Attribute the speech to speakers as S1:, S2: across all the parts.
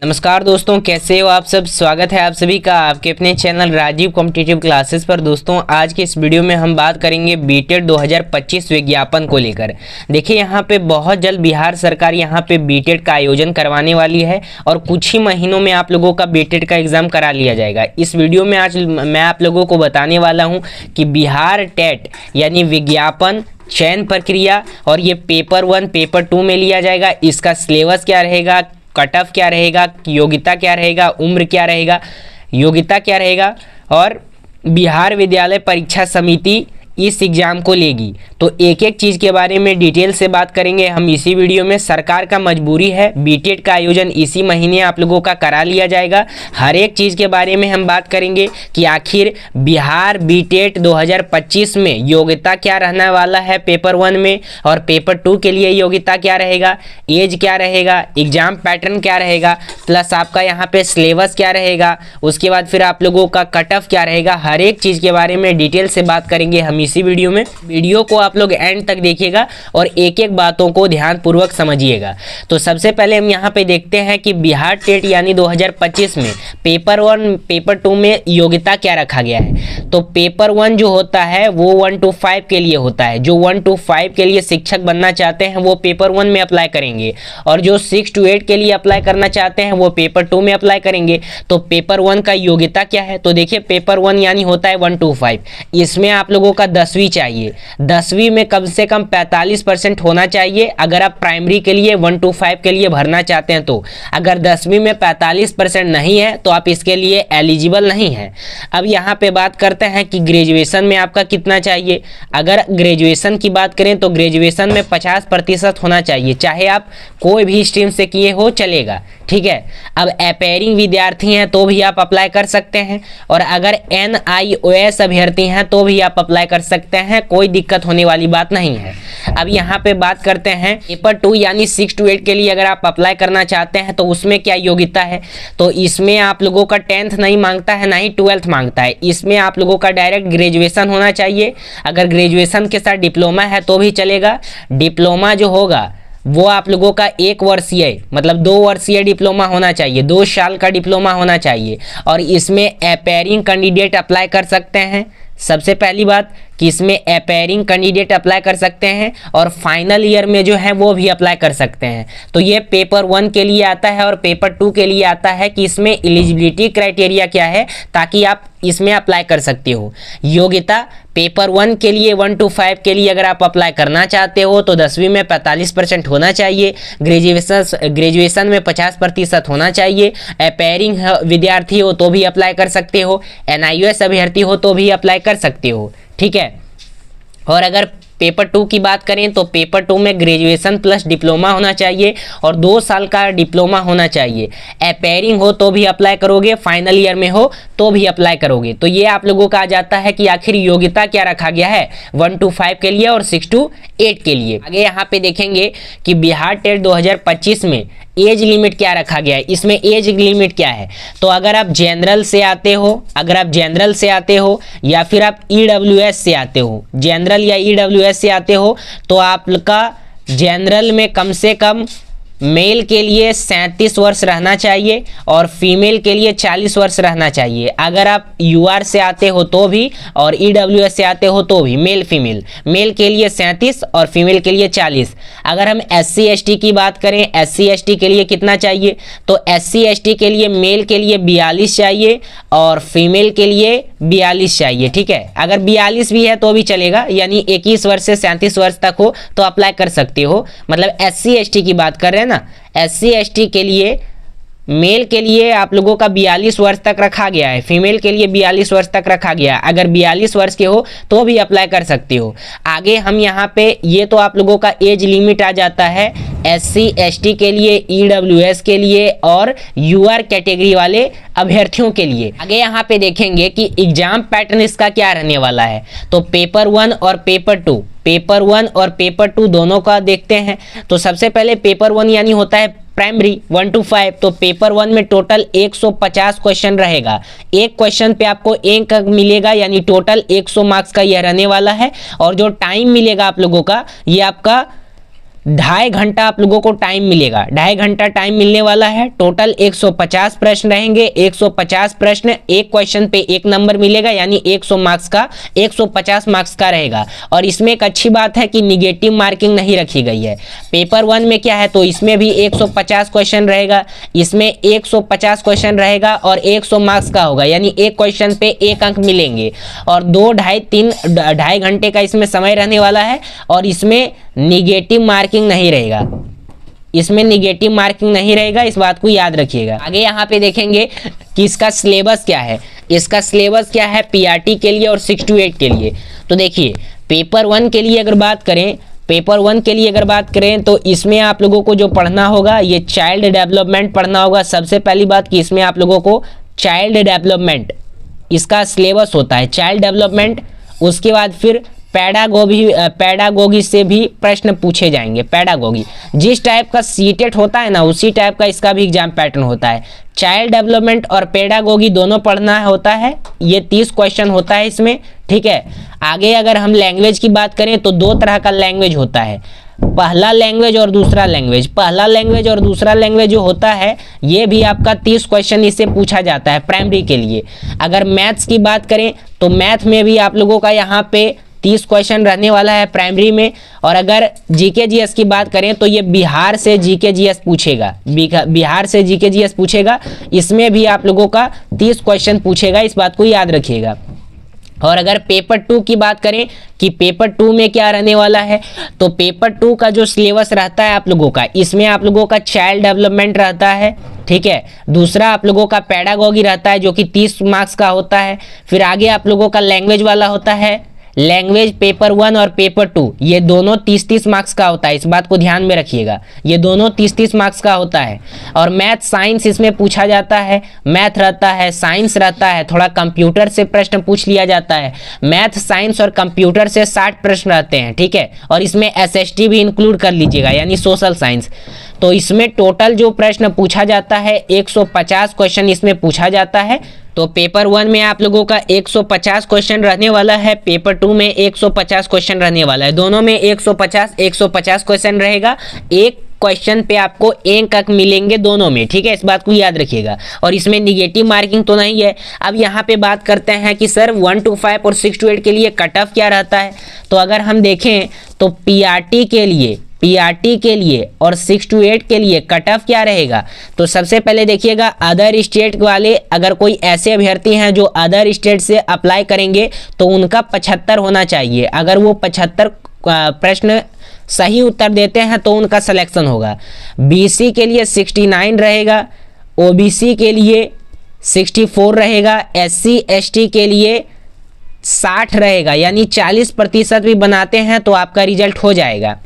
S1: नमस्कार दोस्तों, कैसे हो आप सब। स्वागत है आप सभी का आपके अपने चैनल राजीव कॉम्पिटिटिव क्लासेस पर। दोस्तों आज के इस वीडियो में हम बात करेंगे बीटेट 2025 विज्ञापन को लेकर। देखिए यहाँ पे बहुत जल्द बिहार सरकार यहाँ पे बीटेट का आयोजन करवाने वाली है और कुछ ही महीनों में आप लोगों का बीटेट का एग्ज़ाम करा लिया जाएगा। इस वीडियो में आज मैं आप लोगों को बताने वाला हूँ कि बिहार टेट यानी विज्ञापन चयन प्रक्रिया और ये पेपर 1 पेपर 2 में लिया जाएगा। इसका सिलेबस क्या रहेगा, कट ऑफ क्या रहेगा, योग्यता क्या रहेगा, उम्र क्या रहेगा, योग्यता क्या रहेगा और बिहार विद्यालय परीक्षा समिति इस एग्ज़ाम को लेगी। तो एक एक चीज़ के बारे में डिटेल से बात करेंगे हम इसी वीडियो में। सरकार का मजबूरी है, बीटेट का आयोजन इसी महीने आप लोगों का करा लिया जाएगा। हर एक चीज़ के बारे में हम बात करेंगे कि आखिर बिहार बीटेट 2025 में योग्यता क्या रहने वाला है पेपर 1 में और पेपर 2 के लिए योग्यता क्या रहेगा, एज क्या रहेगा, एग्ज़ाम पैटर्न क्या रहेगा, प्लस आपका यहाँ पे सिलेबस क्या रहेगा, उसके बाद फिर आप लोगों का कट ऑफ क्या रहेगा। हर एक चीज़ के बारे में डिटेल से बात करेंगे हम इसी वीडियो में। वीडियो को आप लोग एंड तक देखिएगा और एक एक बातों को ध्यानपूर्वक समझिएगा। तो सबसे पहले हम यहाँ पे देखते हैं कि बिहार टेट यानी 2025 में पेपर 1 पेपर 2 में योग्यता क्या रखा गया है। तो पेपर 1 जो होता है वो 1 to 5 के लिए होता है। जो 1 to 5 के लिए शिक्षक बनना चाहते हैं वो पेपर 1 में अप्लाई करेंगे और जो 6 to 8 के लिए अप्लाई करना चाहते हैं वो पेपर 2 में अप्लाई करेंगे। तो पेपर 1 का योग्यता क्या है, तो देखिए पेपर 1 यानी होता है 1 to 5। इसमें आप लोगों का 10वीं चाहिए। 10वीं में कम से कम 45% होना चाहिए अगर आप प्राइमरी के लिए 1 to 5 के लिए भरना चाहते हैं। तो अगर 10वीं में 45% नहीं है तो आप इसके लिए एलिजिबल नहीं है। अब यहाँ पे बात करते हैं कि ग्रेजुएशन में आपका कितना चाहिए। अगर ग्रेजुएशन की बात करें तो ग्रेजुएशन में 50% होना चाहिए, चाहे आप कोई भी स्ट्रीम से किए हो चलेगा, ठीक है। अब अपेयरिंग विद्यार्थी हैं तो भी आप अप्लाई कर सकते हैं और अगर NIOS अभ्यर्थी हैं तो भी आप अप्लाई कर सकते हैं, कोई दिक्कत होने वाली बात नहीं है। अब यहाँ पे बात करते हैं पेपर 2 यानी 6 to 8 के लिए अगर आप अप्लाई करना चाहते हैं तो उसमें क्या योग्यता है। तो इसमें आप लोगों का 10th नहीं मांगता है, ना ही 12th मांगता है। इसमें आप लोगों का डायरेक्ट ग्रेजुएशन होना चाहिए। अगर ग्रेजुएशन के साथ डिप्लोमा है तो भी चलेगा। डिप्लोमा जो होगा वो आप लोगों का 1 वर्षीय मतलब 2 वर्षीय डिप्लोमा होना चाहिए, 2 साल का डिप्लोमा होना चाहिए। और इसमें अपेयरिंग कैंडिडेट अप्लाई कर सकते हैं। सबसे पहली बात कि इसमें अपेयरिंग कैंडिडेट अप्लाई कर सकते हैं और फाइनल ईयर में जो है वो भी अप्लाई कर सकते हैं। तो ये पेपर 1 के लिए आता है और पेपर 2 के लिए आता है कि इसमें एलिजिबिलिटी क्राइटेरिया क्या है ताकि आप इसमें अप्लाई कर सकते हो। योग्यता पेपर 1 के लिए 1 to 5 के लिए अगर आप अप्लाई करना चाहते हो तो 10वीं में 45% होना चाहिए, ग्रेजुएशन में 50% होना चाहिए। अपेयरिंग विद्यार्थी हो तो भी अप्लाई कर सकते हो, NIOS अभ्यर्थी हो तो भी अप्लाई कर सकते हो, ठीक है। और अगर पेपर 2 की बात करें तो पेपर 2 में ग्रेजुएशन प्लस डिप्लोमा होना चाहिए और 2 साल का डिप्लोमा होना चाहिए। अपेयरिंग हो तो भी अप्लाई करोगे, फाइनल ईयर में हो तो भी अप्लाई करोगे। तो ये आप लोगों का आ जाता है कि आखिर योग्यता क्या रखा गया है 1 to 5 के लिए और 6 to 8 के लिए। आगे यहाँ पे देखेंगे कि बिहार टेट 2025 में एज लिमिट क्या रखा गया है। इसमें एज लिमिट क्या है, तो अगर आप जनरल से आते हो या फिर आप EWS से आते हो, जनरल या EWS से आते हो तो आपका जनरल में कम से कम मेल के लिए 37 वर्ष रहना चाहिए और फीमेल के लिए 40 वर्ष रहना चाहिए। अगर आप UR से आते हो तो भी और EWS से आते हो तो भी मेल फीमेल, मेल के लिए 37 और फीमेल के लिए 40। अगर हम SC ST की बात करें, SC ST के लिए कितना चाहिए, तो SC ST के लिए मेल के लिए 42 चाहिए और फीमेल के लिए 42 चाहिए, ठीक है। अगर 42 भी है तो भी चलेगा, यानी 21 वर्ष से 37 वर्ष तक हो तो अप्लाई कर सकते हो। मतलब SC ST की बात कर रहे हैं ना, SC ST के लिए मेल के लिए आप लोगों का 42 वर्ष तक रखा गया है, फीमेल के लिए 42 वर्ष तक रखा गया है। अगर 42 वर्ष के हो तो भी अप्लाई कर सकते हो। आगे हम यहाँ पे ये तो आप लोगों का एज लिमिट आ जाता है SC ST के लिए, EWS के लिए और UR कैटेगरी वाले अभ्यर्थियों के लिए। आगे यहाँ पे देखेंगे कि एग्जाम पैटर्न इसका क्या रहने वाला है। तो पेपर 1 और पेपर 1 और पेपर 2 दोनों का देखते हैं। तो सबसे पहले पेपर 1 यानी होता है प्राइमरी 1 to 5। तो पेपर 1 में टोटल 150 क्वेश्चन रहेगा। एक क्वेश्चन पे आपको 1 अंक मिलेगा, यानी टोटल 100 मार्क्स का यह रहने वाला है। और जो टाइम मिलेगा आप लोगों का ये आपका 2.5 घंटा आप लोगों को टाइम मिलेगा। 2.5 घंटा टाइम मिलने वाला है। टोटल 150 प्रश्न रहेंगे। 150 प्रश्न, एक क्वेश्चन पे 1 नंबर मिलेगा, यानी 100 मार्क्स का 150 मार्क्स का रहेगा। और इसमें एक अच्छी बात है कि निगेटिव मार्किंग नहीं रखी गई है। पेपर 1 में क्या है, तो इसमें भी 150 क्वेश्चन रहेगा, इसमें 150 क्वेश्चन रहेगा और 100 मार्क्स का होगा, यानी एक क्वेश्चन पे 1 अंक मिलेंगे। और 2-2.5 घंटे का इसमें समय रहने वाला है। और इसमें निगेटिव मार्किंग नहीं रहेगा, इसमें निगेटिव मार्किंग नहीं रहेगा, इस बात को याद रखिएगा। आगे यहाँ पे देखेंगे कि इसका सिलेबस क्या है। इसका सिलेबस क्या है पीआरटी के लिए और 6 to 8 के लिए। तो देखिए पेपर 1 के लिए अगर बात करें, पेपर 1 के लिए अगर बात करें तो इसमें आप लोगों को जो पढ़ना होगा ये चाइल्ड डेवलपमेंट पढ़ना होगा। सबसे पहली बात कि इसमें आप लोगों को चाइल्ड डेवलपमेंट इसका सिलेबस होता है, चाइल्ड डेवलपमेंट। उसके बाद फिर पैडागोगी से भी प्रश्न पूछे जाएंगे। पैडागोगी जिस टाइप का सीटेट होता है ना, उसी टाइप का इसका भी एग्जाम पैटर्न होता है। चाइल्ड डेवलपमेंट और पैडागोगी दोनों पढ़ना होता है। ये 30 क्वेश्चन होता है इसमें, ठीक है। आगे अगर हम लैंग्वेज की बात करें तो 2 तरह का लैंग्वेज होता है, पहला लैंग्वेज और दूसरा लैंग्वेज। पहला लैंग्वेज और दूसरा लैंग्वेज जो होता है ये भी आपका 30 क्वेश्चन इससे पूछा जाता है प्राइमरी के लिए। अगर मैथ्स की बात करें तो मैथ में भी आप लोगों का यहाँ पे 30 क्वेश्चन रहने वाला है प्राइमरी में। और अगर जीके जीएस की बात करें तो ये बिहार से जीके जीएस पूछेगा, बिहार से जीके जीएस पूछेगा। इसमें भी आप लोगों का 30 क्वेश्चन पूछेगा, इस बात को याद रखिएगा। और अगर पेपर 2 की बात करें कि पेपर 2 में क्या रहने वाला है, तो पेपर 2 का जो सिलेबस रहता है आप लोगों का, इसमें आप लोगों का चाइल्ड डेवलपमेंट रहता है, ठीक है। दूसरा आप लोगों का पैडागोगी रहता है जो कि 30 मार्क्स का होता है। फिर आगे आप लोगों का लैंग्वेज वाला होता है। लैंग्वेज पेपर 1 और पेपर 2 ये दोनों 30-30 मार्क्स का होता है, इस बात को ध्यान में रखिएगा। ये दोनों 30-30 मार्क्स का होता है। और मैथ साइंस इसमें पूछा जाता है, मैथ रहता है, साइंस रहता है, थोड़ा कंप्यूटर से प्रश्न पूछ लिया जाता है। मैथ साइंस और कंप्यूटर से 60 प्रश्न रहते हैं, ठीक है। और इसमें एसएसटी भी इंक्लूड कर लीजिएगा, यानी सोशल साइंस। तो इसमें टोटल जो प्रश्न पूछा जाता है 150 क्वेश्चन इसमें पूछा जाता है। तो पेपर 1 में आप लोगों का 150 क्वेश्चन रहने वाला है, पेपर 2 में 150 क्वेश्चन रहने वाला है। दोनों में 150 क्वेश्चन रहेगा। एक क्वेश्चन पे आपको 1 अंक मिलेंगे दोनों में, ठीक है। इस बात को याद रखिएगा। और इसमें निगेटिव मार्किंग तो नहीं है। अब यहाँ पे बात करते हैं कि सर 1 to 5 और 6 to 8 के लिए कट ऑफ क्या रहता है। तो अगर हम देखें तो पीआरटी के लिए और 6 to 8 के लिए कट ऑफ क्या रहेगा। तो सबसे पहले देखिएगा अदर स्टेट वाले, अगर कोई ऐसे अभ्यर्थी हैं जो अदर स्टेट से अप्लाई करेंगे तो उनका 75 होना चाहिए। अगर वो 75 प्रश्न सही उत्तर देते हैं तो उनका सिलेक्शन होगा। बीसी के लिए 69 रहेगा, ओबीसी के लिए 64 रहेगा, एससी एसटी के लिए 60 रहेगा, यानी 40% भी बनाते हैं तो आपका रिजल्ट हो जाएगा।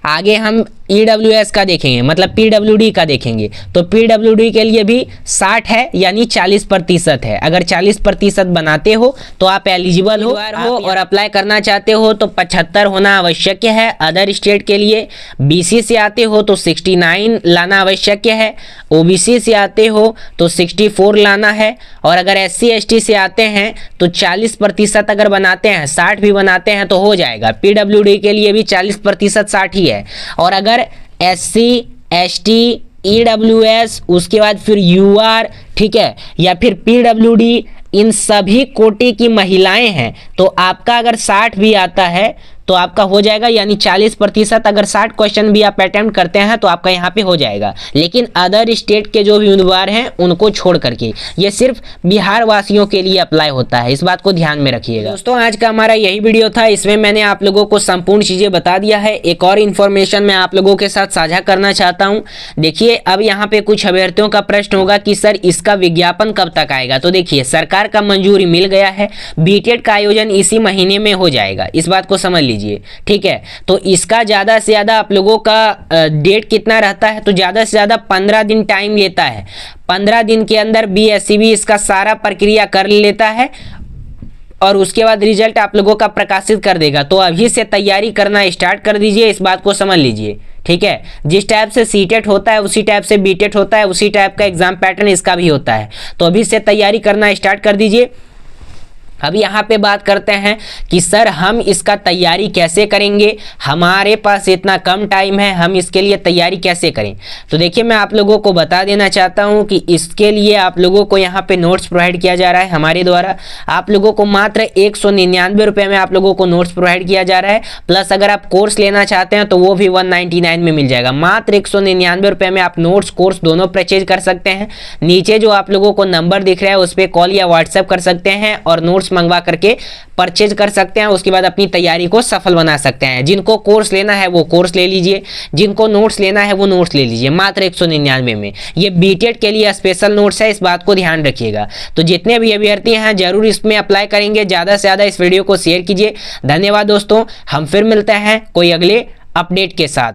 S1: आगे हम ईडब्ल्यूएस का देखेंगे, मतलब पीडब्ल्यूडी का देखेंगे। तो पीडब्ल्यूडी के लिए भी 60 है, यानी 40% है। अगर 40% बनाते हो तो आप एलिजिबल हो और अप्लाई करना चाहते हो तो 75 होना आवश्यक है। अदर स्टेट के लिए बीसी से आते हो तो 69 लाना आवश्यक है, ओबीसी से आते हो तो 64 लाना है, और अगर एससी एसटी से आते हैं तो 40% अगर बनाते हैं, 60 भी बनाते हैं तो हो जाएगा। पीडब्ल्यूडी के लिए भी 40% 60 ही है। और अगर एससी एसटी ईडब्ल्यूएस उसके बाद फिर यूआर, ठीक है, या फिर पीडब्ल्यूडी, इन सभी कोटि की महिलाएं हैं तो आपका अगर 60 भी आता है तो आपका हो जाएगा, यानी 40%। अगर 60 क्वेश्चन भी आप अटेम्प्ट करते हैं तो आपका यहाँ पे हो जाएगा। लेकिन अदर स्टेट के जो भी उम्मीदवार हैं उनको छोड़ करके, ये सिर्फ बिहार वासियों के लिए अप्लाई होता है, इस बात को ध्यान में रखिएगा। दोस्तों आज का हमारा यही वीडियो था, इसमें मैंने आप लोगों को संपूर्ण चीज़ें बता दिया है। एक और इन्फॉर्मेशन मैं आप लोगों के साथ साझा करना चाहता हूँ। देखिए अब यहाँ पे कुछ अभ्यर्थियों का प्रश्न होगा कि सर इसका विज्ञापन कब तक आएगा। तो देखिए सरकार का मंजूरी मिल गया है, बीटेड का आयोजन इसी महीने में हो जाएगा, इस बात को समझ लीजिए, ठीक है। तो इसका ज़्यादा से ज़्यादा आप लोगों का डेट कितना रहता है, तो ज़्यादा से ज़्यादा 15 दिन टाइम लेता है। 15 दिन के अंदर बीएससीबी इसका सारा प्रक्रिया कर लेता है और उसके बाद रिजल्ट आप लोगों का प्रकाशित कर देगा। तो अभी से तैयारी करना स्टार्ट कर दीजिए, इस बात को समझ लीजिए, ठीक है। जिस टाइप से सीटेट होता है उसी टाइप से बीटेट होता है, उसी टाइप का एग्जाम पैटर्न इसका भी होता है। तो अभी से तैयारी करना स्टार्ट कर दीजिए। अब यहाँ पे बात करते हैं कि सर हम इसका तैयारी कैसे करेंगे, हमारे पास इतना कम टाइम है, हम इसके लिए तैयारी कैसे करें। तो देखिए मैं आप लोगों को बता देना चाहता हूँ कि इसके लिए आप लोगों को यहाँ पे नोट्स प्रोवाइड किया जा रहा है हमारे द्वारा। आप लोगों को मात्र 199 रुपये में आप लोगों को नोट्स प्रोवाइड किया जा रहा है। प्लस अगर आप कोर्स लेना चाहते हैं तो वो भी 199 में मिल जाएगा। मात्र 199 रुपये में आप नोट्स कोर्स दोनों परचेज कर सकते हैं। नीचे जो आप लोगों को नंबर दिख रहा है उस पर कॉल या व्हाट्सएप कर सकते हैं और नोट्स मंगवा करके परचेज कर सकते हैं। उसके बाद अपनी तैयारी को सफल बना सकते हैं। जिनको कोर्स लेना है वो कोर्स ले लीजिए, जिनको नोट्स लेना है वो नोट्स ले लीजिए मात्र 199 में। ये बीटेड के लिए स्पेशल नोट्स है, इस बात को ध्यान रखिएगा। तो जितने भी अभ्यर्थी हैं जरूर इसमें अप्लाई करेंगे। ज़्यादा से ज़्यादा इस वीडियो को शेयर कीजिए। धन्यवाद दोस्तों, हम फिर मिलते हैं कोई अगले अपडेट के साथ।